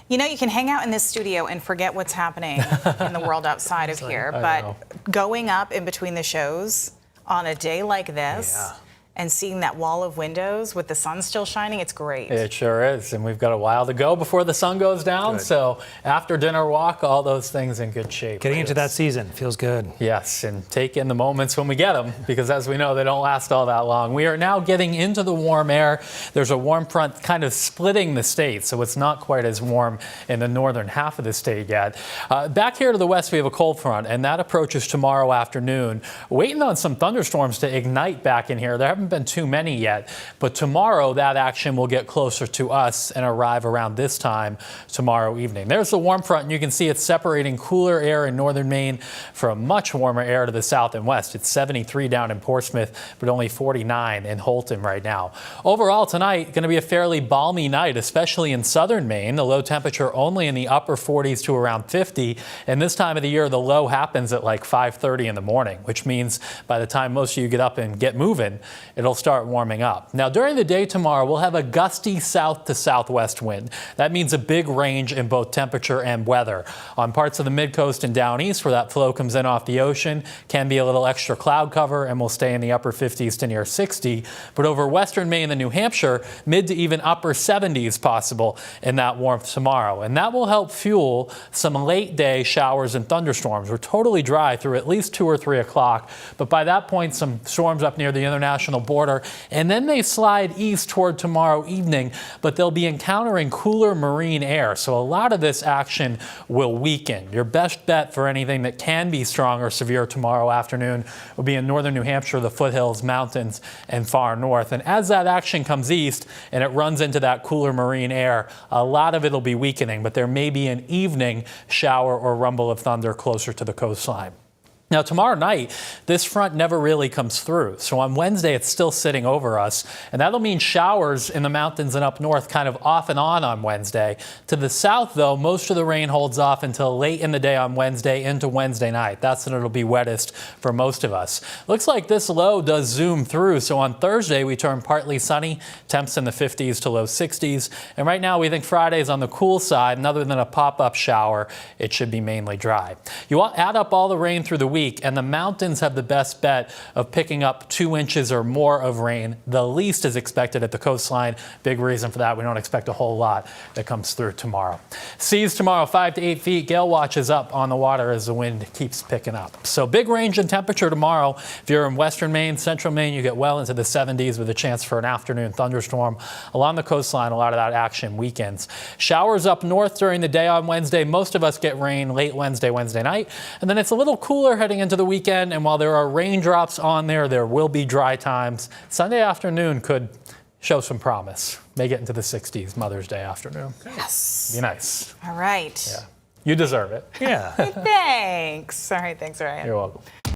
You know, you can hang out in this studio and forget what's happening in the world outside of here, but going up in between the shows on a day like this and seeing that wall of windows with the sun still shining, it's great. It sure is, and we've got a while to go before the sun goes down, so after dinner walk, all those things in good shape. Getting into that season feels good. Yes, and take in the moments when we get them, because as we know, they don't last all that long. We are now getting into the warm air. There's a warm front kind of splitting the state, so it's not quite as warm in the northern half of the state yet. Back here to the west, we have a cold front, and that approaches tomorrow afternoon. Waiting on some thunderstorms to ignite back in here. There haven't been too many yet, but tomorrow that action will get closer to us and arrive around this time tomorrow evening. There's the warm front, and you can see it's separating cooler air in northern Maine from much warmer air to the south and west. It's 73 down in Portsmouth, but only 49 in Holton right now. Overall tonight, going to be a fairly balmy night, especially in southern Maine. The low temperature only in the upper 40s to around 50, and this time of the year the low happens at like 5:30 in the morning, which means by the time most of you get up and get moving, it'll start warming up. Now during the day tomorrow, we'll have a gusty south to southwest wind. That means a big range in both temperature and weather. On parts of the mid-coast and down east where that flow comes in off the ocean, can be a little extra cloud cover and will stay in the upper 50s to near 60. But over western Maine and New Hampshire, mid to even upper 70s possible in that warmth tomorrow. And that will help fuel some late day showers and thunderstorms. We're totally dry through at least 2 or 3 o'clock, but by that point some storms up near the international border, and then they slide east toward tomorrow evening, but they'll be encountering cooler marine air, so a lot of this action will weaken. Your best bet for anything that can be strong or severe tomorrow afternoon will be in northern New Hampshire, the foothills, mountains, and far north. And as that action comes east and it runs into that cooler marine air, a lot of it will be weakening, but there may be an evening shower or rumble of thunder closer to the coastline. Now tomorrow night, this front never really comes through. So on Wednesday, it's still sitting over us. And that'll mean showers in the mountains and up north kind of off and on Wednesday. To the south, though, most of the rain holds off until late in the day on Wednesday into Wednesday night. That's when it'll be wettest for most of us. Looks like this low does zoom through. So on Thursday, we turn partly sunny, temps in the 50s to low 60s. And right now, we think Friday's on the cool side. And other than a pop-up shower, it should be mainly dry. You add up all the rain through the week, and the mountains have the best bet of picking up 2 inches or more of rain. The least is expected at the coastline. Big reason for that, we don't expect a whole lot that comes through tomorrow. Seas tomorrow 5 to 8 feet. Gale watch is up on the water as the wind keeps picking up. So big range in temperature tomorrow. If you're in western Maine, central Maine, you get well into the 70s with a chance for an afternoon thunderstorm. Along the coastline, a lot of that action weekends. Showers up north during the day on Wednesday. Most of us get rain late Wednesday night. And then it's a little cooler heading into the weekend, and while there are raindrops on there will be dry times. Sunday afternoon could show some promise. May get into the 60s Mother's Day afternoon. Yes. Be nice. All right. Yeah. You deserve it. Yeah. Thanks. All right. Thanks, Ryan. You're welcome.